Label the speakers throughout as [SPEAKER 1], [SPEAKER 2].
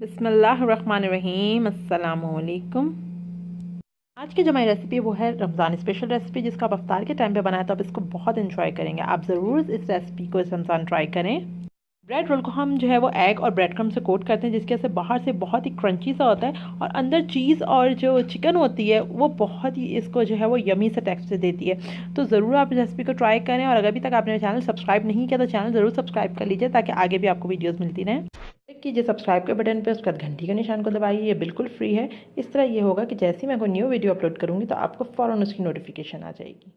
[SPEAKER 1] बिस्मिल्लाहिर्रहमानिर्रहीम अस्सलामुअलैकुम। आज की जो हमारी रेसिपी वो है रमज़ान स्पेशल रेसिपी, जिसका आप अफ्तार के टाइम पे बनाए तो आप इसको बहुत इंजॉय करेंगे। आप ज़रूर इस रेसिपी को इस रमज़ान ट्राई करें। ब्रेड रोल को हम जो है वो एग और ब्रेड क्रम से कोट करते हैं, जिसके वजह से बाहर से बहुत ही क्रंची सा होता है और अंदर चीज़ और जो चिकन होती है वो बहुत ही इसको जो है वो यमी सा टेक्सचर देती है। तो ज़रूर आप इस रेसिपी को ट्राई करें, और अगर अभी तक आपने चैनल सब्सक्राइब नहीं किया तो चैनल ज़रूर सब्सक्राइब कर लीजिए, ताकि आगे भी आपको वीडियोज़ मिलती रहें। क्लिक कीजिए सब्सक्राइब के बटन पर, उसके बाद घंटी के निशान को दबाइए। ये बिल्कुल फ्री है। इस तरह ये होगा कि जैसे ही मैं कोई न्यू वीडियो अपलोड करूँगी तो आपको फ़ौरन उसकी नोटिफिकेशन आ जाएगी।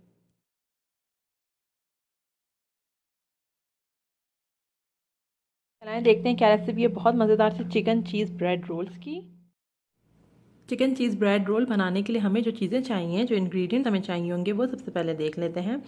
[SPEAKER 1] चलाएं, देखते हैं क्या रेसिपी है बहुत मज़ेदार सी चिकन चीज़ ब्रेड रोल्स की। चिकन चीज़ ब्रेड रोल बनाने के लिए हमें जो चीज़ें चाहिए, जो इंग्रेडिएंट्स हमें चाहिए होंगे, वो सबसे पहले देख लेते हैं।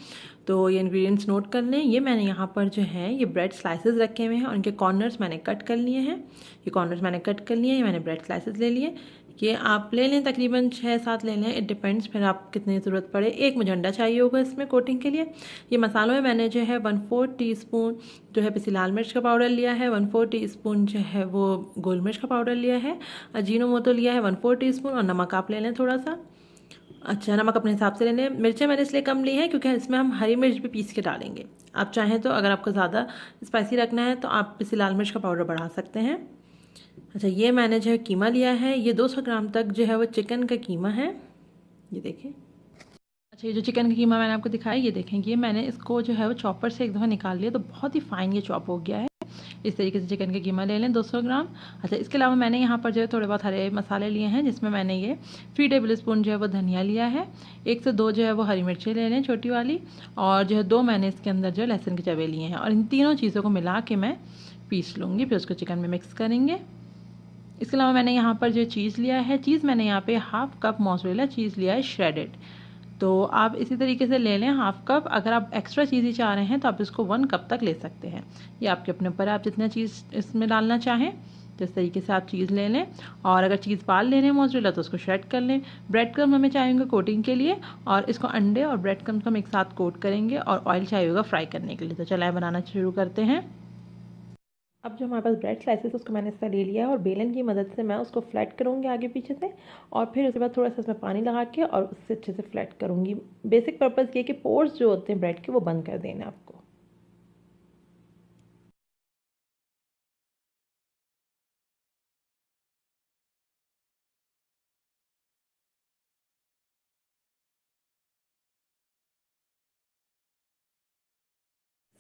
[SPEAKER 1] तो ये इंग्रेडिएंट्स नोट कर लें। ये मैंने यहाँ पर जो है ये ब्रेड स्लाइसेस रखे हुए हैं और उनके कॉर्नर्स मैंने कट कर लिए हैं। ये कॉर्नर्स मैंने कट कर लिए हैं, मैंने ब्रेड स्लाइसेस ले लिए। ये आप ले लें, तकरीबन 6-7 ले लें, इट डिपेंड्स फिर आप कितनी ज़रूरत पड़े। एक मुझे अंडा चाहिए होगा इसमें कोटिंग के लिए। ये मसालों में मैंने जो है 1/4 टीस्पून जो है पिसी लाल मिर्च का पाउडर लिया है, 1/4 टीस्पून जो है वो गोल मिर्च का पाउडर लिया है, अजीनोमोटो लिया है 1/4 टीस्पून, और नमक आप ले लें थोड़ा सा। अच्छा, नमक अपने हिसाब से ले लें। मिर्चें मैंने इसलिए कम ली हैं क्योंकि इसमें हम हरी मिर्च भी पीस के डालेंगे। आप चाहें तो अगर आपको ज़्यादा स्पाइसी रखना है तो आप पिसी लाल मिर्च का पाउडर बढ़ा सकते हैं। अच्छा, ये मैंने जो है कीमा लिया है, ये 200 ग्राम तक जो है वो चिकन का कीमा है। ये देखें। अच्छा, ये जो चिकन का कीमा मैंने आपको दिखाया, ये देखें, ये मैंने इसको जो है वो चॉपर से एक दफ़ा निकाल लिया, तो बहुत ही फाइन ये चॉप हो गया है। इस तरीके से चिकन का कीमा ले लें 200 ग्राम। अच्छा, इसके अलावा मैंने यहाँ पर जो है थोड़े बहुत हरे मसाले लिए हैं, जिसमें मैंने ये 3 टेबल स्पून जो है वो धनिया लिया है, 1 से 2 जो है वो हरी मिर्चें ले लें छोटी वाली, और जो है 2 मैंने इसके अंदर जो है लहसुन के चवे लिए हैं, और इन तीनों चीज़ों को मिला के मैं पीस लूँगी, फिर उसको चिकन में मिक्स करेंगे। इसके अलावा मैंने यहाँ पर जो चीज़ लिया है, चीज़ मैंने यहाँ पे हाफ़ कप मोज़रेला चीज़ लिया है श्रेडेड। तो आप इसी तरीके से ले लें हाफ़ कप। अगर आप एक्स्ट्रा चीज़ ही चाह रहे हैं तो आप इसको 1 कप तक ले सकते हैं। ये आपके अपने ऊपर है, आप जितना चीज़ इसमें डालना चाहें तो इस तरीके से आप चीज़ ले लें। और अगर चीज़ पाल ले रहे हैं मोज़रेला तो उसको श्रेड कर लें। ब्रेड क्रम्ब हमें चाहिए कोटिंग के लिए, और इसको अंडे और ब्रेड क्रम्ब को हम एक साथ कोट करेंगे, और ऑयल चाहिए होगा फ्राई करने के लिए। तो चलाएं, बनाना शुरू करते हैं। अब जो हमारे पास ब्रेड स्लाइसेस उसको मैंने इसका ले लिया है, और बेलन की मदद से मैं उसको फ्लैट करूँगी आगे पीछे से, और फिर उसके बाद थोड़ा सा इसमें पानी लगा के और उससे अच्छे से फ्लैट करूँगी। बेसिक पर्पज़ ये कि पोर्स जो होते हैं ब्रेड के वो बंद कर देना आपको।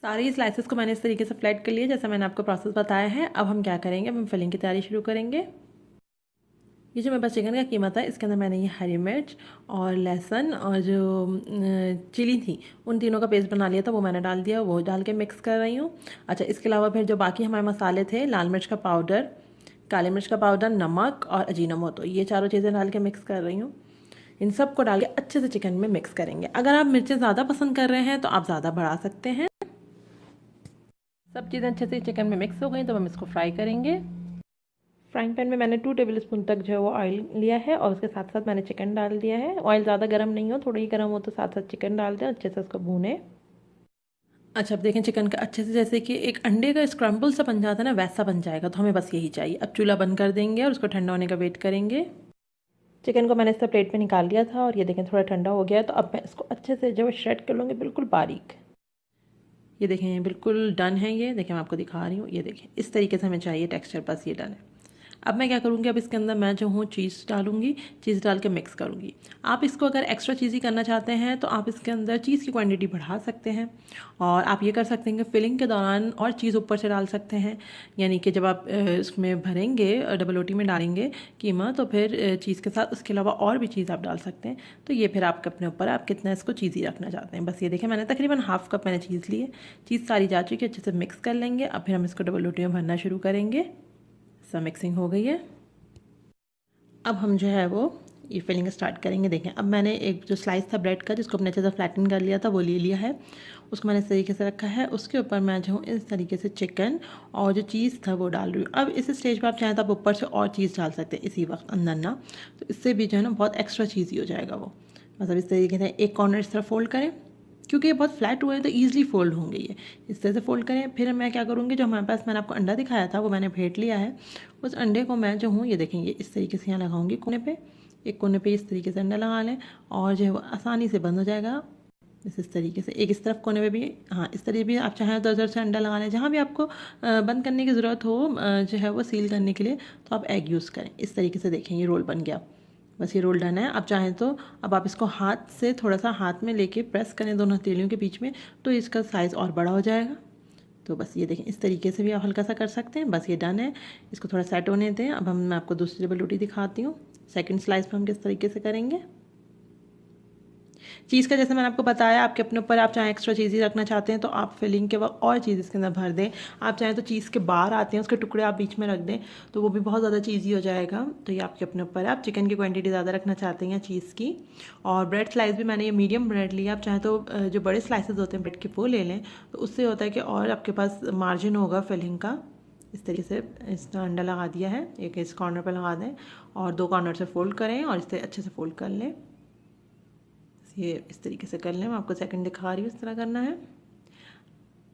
[SPEAKER 1] सारी स्लाइसेस को मैंने इस तरीके से फ्लैट कर लिया, जैसा मैंने आपको प्रोसेस बताया है। अब हम क्या करेंगे, अब हम फिलिंग की तैयारी शुरू करेंगे। ये जो मेरे पास चिकन का कीमा था, इसके अंदर मैंने ये हरी मिर्च और लहसुन और जो चिली थी, उन तीनों का पेस्ट बना लिया था, वो मैंने डाल दिया, वो डाल के मिक्स कर रही हूँ। अच्छा, इसके अलावा फिर जो बाकी हमारे मसाले थे, लाल मिर्च का पाउडर, काली मिर्च का पाउडर, नमक और अजीनोमोटो, ये चारों चीज़ें डाल के मिक्स कर रही हूँ। इन सब को डाल के अच्छे से चिकन में मिक्स करेंगे। अगर आप मिर्चें ज़्यादा पसंद कर रहे हैं तो आप ज़्यादा बढ़ा सकते हैं। सब चीज़ें अच्छे से चिकन में मिक्स हो गई तो हम इसको फ्राई करेंगे। फ्राइंग पैन में मैंने 2 टेबल स्पून तक जो है वो ऑयल लिया है, और उसके साथ साथ मैंने चिकन डाल दिया है। ऑयल ज़्यादा गर्म नहीं हो, थोड़ा ही गर्म हो तो साथ साथ चिकन डाल दें, अच्छे से उसको भूनें। अच्छा, अब देखें चिकन का अच्छे से, जैसे कि एक अंडे का स्क्रम्बल सा बन जाता है ना, वैसा बन जाएगा। तो हमें बस यही चाहिए। अब चूल्हा बंद कर देंगे और उसको ठंडा होने का वेट करेंगे। चिकन को मैंने इस प्लेट में निकाल लिया था, और ये देखें थोड़ा ठंडा हो गया है। तो अब मैं इसको अच्छे से जो श्रेड कर लूँगी, बिल्कुल बारीक। ये देखें बिल्कुल डन है। ये देखें, मैं आपको दिखा रही हूँ, ये देखें इस तरीके से हमें चाहिए टेक्सचर, बस ये डन है। अब मैं क्या करूँगी, अब इसके अंदर मैं जो हूँ चीज़ डालूँगी, चीज़ डाल के मिक्स करूँगी। आप इसको अगर एक्स्ट्रा चीज़ी करना चाहते हैं तो आप इसके अंदर चीज़ की क्वांटिटी बढ़ा सकते हैं, और आप ये कर सकते हैं कि फिलिंग के दौरान और चीज़ ऊपर से डाल सकते हैं। यानी कि जब आप इसमें भरेंगे, डबल रोटी में डालेंगे कीमा, तो फिर चीज़ के साथ उसके अलावा और भी चीज़ आप डाल सकते हैं। तो ये फिर आपके अपने ऊपर, आप कितना इसको चीज़ी रखना चाहते हैं। बस ये देखें, मैंने तकरीबन हाफ़ कप मैंने चीज़ ली है। चीज़ सारी जा चुकी है, अच्छे से मिक्स कर लेंगे। अब फिर हम इसको डबल रोटी में भरना शुरू करेंगे। सब मिक्सिंग हो गई है। अब हम जो है वो ये फिलिंग स्टार्ट करेंगे। देखें, अब मैंने एक जो स्लाइस था ब्रेड का, जिसको अपने अच्छे से फ्लैटन कर लिया था, वो ले लिया है। उसको मैंने इस तरीके से रखा है। उसके ऊपर मैं जो हूँ इस तरीके से चिकन और जो चीज़ था वो डाल रही हूँ। अब इस स्टेज पर आप चाहें तो आप ऊपर से और चीज़ डाल सकते हैं इसी वक्त अंदर ना, तो इससे भी जो है ना बहुत एक्स्ट्रा चीज़ ही हो जाएगा वो। मतलब इस तरीके से एक कॉर्नर इस तरह फोल्ड करें, क्योंकि ये बहुत फ्लैट हुए हैं तो ईजिली फोल्ड होंगे ये। इस तरह से फोल्ड करें। फिर मैं क्या करूँगी, जो हमारे पास मैंने आपको अंडा दिखाया था वो मैंने फेंट लिया है। उस अंडे को मैं जो हूँ ये देखेंगे इस तरीके से यहाँ लगाऊंगी कोने पे, एक कोने पे इस तरीके से अंडा लगा लें और जो है वो आसानी से बंद हो जाएगा इस तरीके से। एक इस तरफ कोने पे भी, हाँ इस तरीके भी आप चाहें तो उधर से अंडा लगा लें। जहाँ भी आपको बंद करने की ज़रूरत हो जो है वो सील करने के लिए, तो आप एग यूज़ करें। इस तरीके से देखें ये रोल बन गया। बस ये रोल डन है। आप चाहें तो अब आप इसको हाथ से थोड़ा सा हाथ में लेके प्रेस करें दोनों हथेलियों के बीच में, तो इसका साइज़ और बड़ा हो जाएगा। तो बस ये देखें इस तरीके से भी आप हल्का सा कर सकते हैं। बस ये डन है। इसको थोड़ा सेट होने दें। अब मैं आपको दूसरी डबल रोटी दिखाती हूँ। सेकंड स्लाइस पर हम किस तरीके से करेंगे। चीज़ का जैसे मैंने आपको बताया, आपके अपने ऊपर, आप चाहे एक्स्ट्रा चीज़ ही रखना चाहते हैं तो आप फिलिंग के वक्त और चीज़ इसके अंदर भर दें। आप चाहें तो चीज़ के बाहर आते हैं उसके टुकड़े आप बीच में रख दें तो वो भी बहुत ज़्यादा चीज़ी हो जाएगा। तो ये आपके अपने ऊपर है, आप चिकन की क्वांटिटी ज़्यादा रखना चाहते हैं चीज़ की। और ब्रेड स्लाइस भी मैंने ये मीडियम ब्रेड लिया। आप चाहें तो जो बड़े स्लाइसेस होते हैं ब्रेड के वो ले लें, तो उससे होता है कि और आपके पास मार्जिन होगा फिलिंग का। इस तरीके से इसका अंडा लगा दिया है, एक इस कॉर्नर पर लगा दें और दो कॉर्नर से फोल्ड करें और इसे अच्छे से फोल्ड कर लें। ये इस तरीके से कर लें। मैं आपको सेकंड दिखा रही हूँ, इस तरह करना है।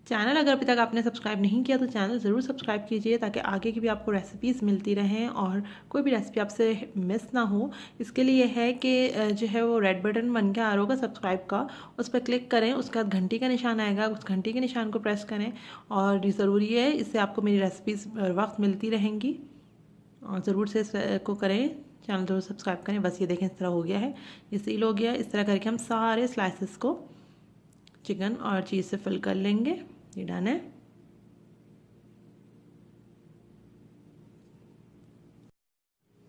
[SPEAKER 1] चैनल अगर अभी तक आपने सब्सक्राइब नहीं किया तो चैनल ज़रूर सब्सक्राइब कीजिए ताकि आगे की भी आपको रेसिपीज़ मिलती रहें और कोई भी रेसिपी आपसे मिस ना हो। इसके लिए है कि जो है वो रेड बटन बन के आ रहा होगा सब्सक्राइब का, उस पर क्लिक करें। उसके बाद घंटी का निशान आएगा, उस घंटी के निशान को प्रेस करें और ये ज़रूरी है, इससे आपको मेरी रेसिपीज़ वक्त मिलती रहेंगी और ज़रूर से इसको करें। चैनल ज़रूर सब्सक्राइब करें। बस ये देखें इस तरह हो गया है, ये सील हो गया है। इस तरह करके हम सारे स्लाइसेस को चिकन और चीज़ से फिल कर लेंगे। ये डन है।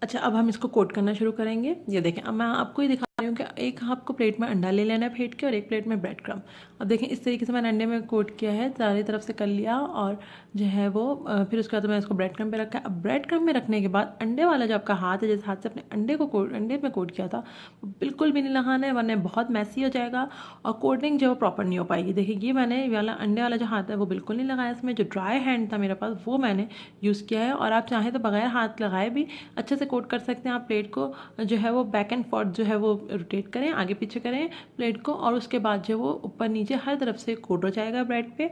[SPEAKER 1] अच्छा, अब हम इसको कोट करना शुरू करेंगे। ये देखें, अब मैं आपको ही दिखा रही हूँ कि एक आपको प्लेट में अंडा ले लेना है फेंट के और एक प्लेट में ब्रेड क्रम्ब। अब देखें इस तरीके से मैंने अंडे में कोट किया है, चारों तरफ से कर लिया और जो है वो फिर उसके बाद मैं इसको ब्रेड क्रम्ब पे रखा है। अब ब्रेड क्रम्ब में रखने के बाद अंडे वाला जो आपका हाथ है, जिस हाथ से अपने अंडे में कोट किया था वो बिल्कुल भी नहीं लगाना है, वरना बहुत मैसी हो जाएगा और कोटिंग जो है प्रॉपर नहीं हो पाएगी। देखिए ये मैंने वाला अंडे वाला जो हाथ है वो बिल्कुल नहीं लगाया इसमें। जो ड्राई हैंड था मेरे पास वो मैंने यूज़ किया है। और आप चाहें तो बगैर हाथ लगाए भी अच्छे से कोट कर सकते हैं। आप प्लेट को जो है वो बैक एंड फोर्थ जो है वो रोटेट करें, आगे पीछे करें प्लेट को और उसके बाद जो वो ऊपर नीचे हर तरफ से कोट हो जाएगा ब्रेड पे।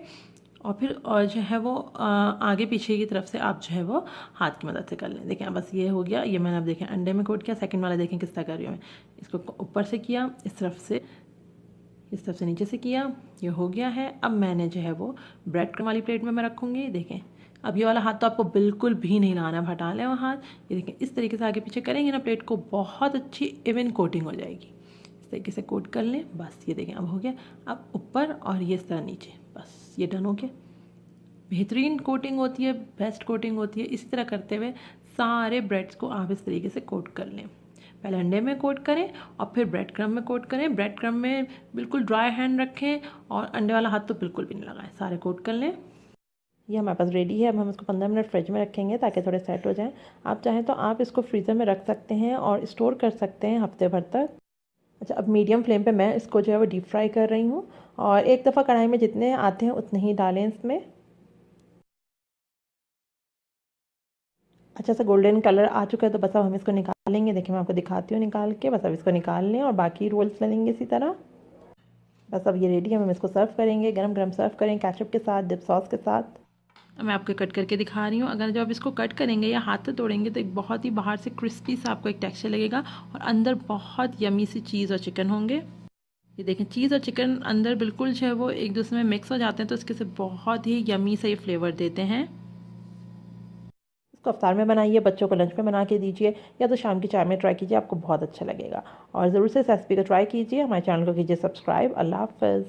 [SPEAKER 1] और फिर और जो है वो आगे पीछे की तरफ से आप जो है वो हाथ की मदद से कर लें। देखें बस ये हो गया। ये मैंने अब देखें अंडे में कोट किया। सेकंड वाला देखें किस तरह कर रही हूँ मैं। इसको ऊपर से किया, इस तरफ से नीचे से किया, ये हो गया है। अब मैंने जो है वो ब्रेड क्रम्ब वाली प्लेट में मैं रखूँगी। देखें अब ये वाला हाथ तो आपको बिल्कुल भी नहीं लगाना, हटा लें वो हाथ। ये देखें इस तरीके से आगे पीछे करेंगे ना प्लेट को, बहुत अच्छी इवन कोटिंग हो जाएगी। इस तरीके से कोट कर लें। बस ये देखें अब हो गया। अब ऊपर और ये इस तरह नीचे, बस ये डन हो गया। बेहतरीन कोटिंग होती है, बेस्ट कोटिंग होती है। इसी तरह करते हुए सारे ब्रेड्स को आप इस तरीके से कोट कर लें। पहले अंडे में कोट करें और फिर ब्रेड क्रम्ब में कोट करें। ब्रेड क्रम्ब में बिल्कुल ड्राई हैंड रखें और अंडे वाला हाथ तो बिल्कुल भी नहीं लगाएं, सारे कोट कर लें। ये हमारे पास रेडी है। अब हम इसको 15 मिनट फ्रिज में रखेंगे ताकि थोड़े सेट हो जाएं। आप चाहें तो आप इसको फ्रीज़र में रख सकते हैं और स्टोर कर सकते हैं हफ्ते भर तक। अच्छा, अब मीडियम फ्लेम पे मैं इसको जो है वो डीप फ्राई कर रही हूँ और एक दफ़ा कढ़ाई में जितने आते हैं उतने ही डालें इसमें। अच्छा सा गोल्डन कलर आ चुका है तो बस अब हम इसको निकालेंगे। देखिए मैं आपको दिखाती हूँ निकाल के। बस अब इसको निकाल लें और बाकी रोल्स ले लेंगे इसी तरह। बस अब ये रेडी है। हम इसको सर्व करेंगे, गरम गरम सर्व करें केचप के साथ, डिप सॉस के साथ। मैं आपको कट करके दिखा रही हूँ। अगर जब आप इसको कट करेंगे या हाथ से तोड़ेंगे तो एक बहुत ही बाहर से क्रिस्पी सा आपको एक टेक्सचर लगेगा और अंदर बहुत यमी सी चीज़ और चिकन होंगे। ये देखें चीज़ और चिकन अंदर बिल्कुल जो है वो एक दूसरे में मिक्स हो जाते हैं तो इसके से बहुत ही यमी सा ये फ्लेवर देते हैं। इसको अफ्तार में बनाइए, बच्चों को लंच में बना के दीजिए या तो शाम की चाय में ट्राई कीजिए, आपको बहुत अच्छा लगेगा। और ज़रूर से इस रेसिपी को ट्राई कीजिए। हमारे चैनल को कीजिए सब्सक्राइब। अल्लाह हाफ़िज़।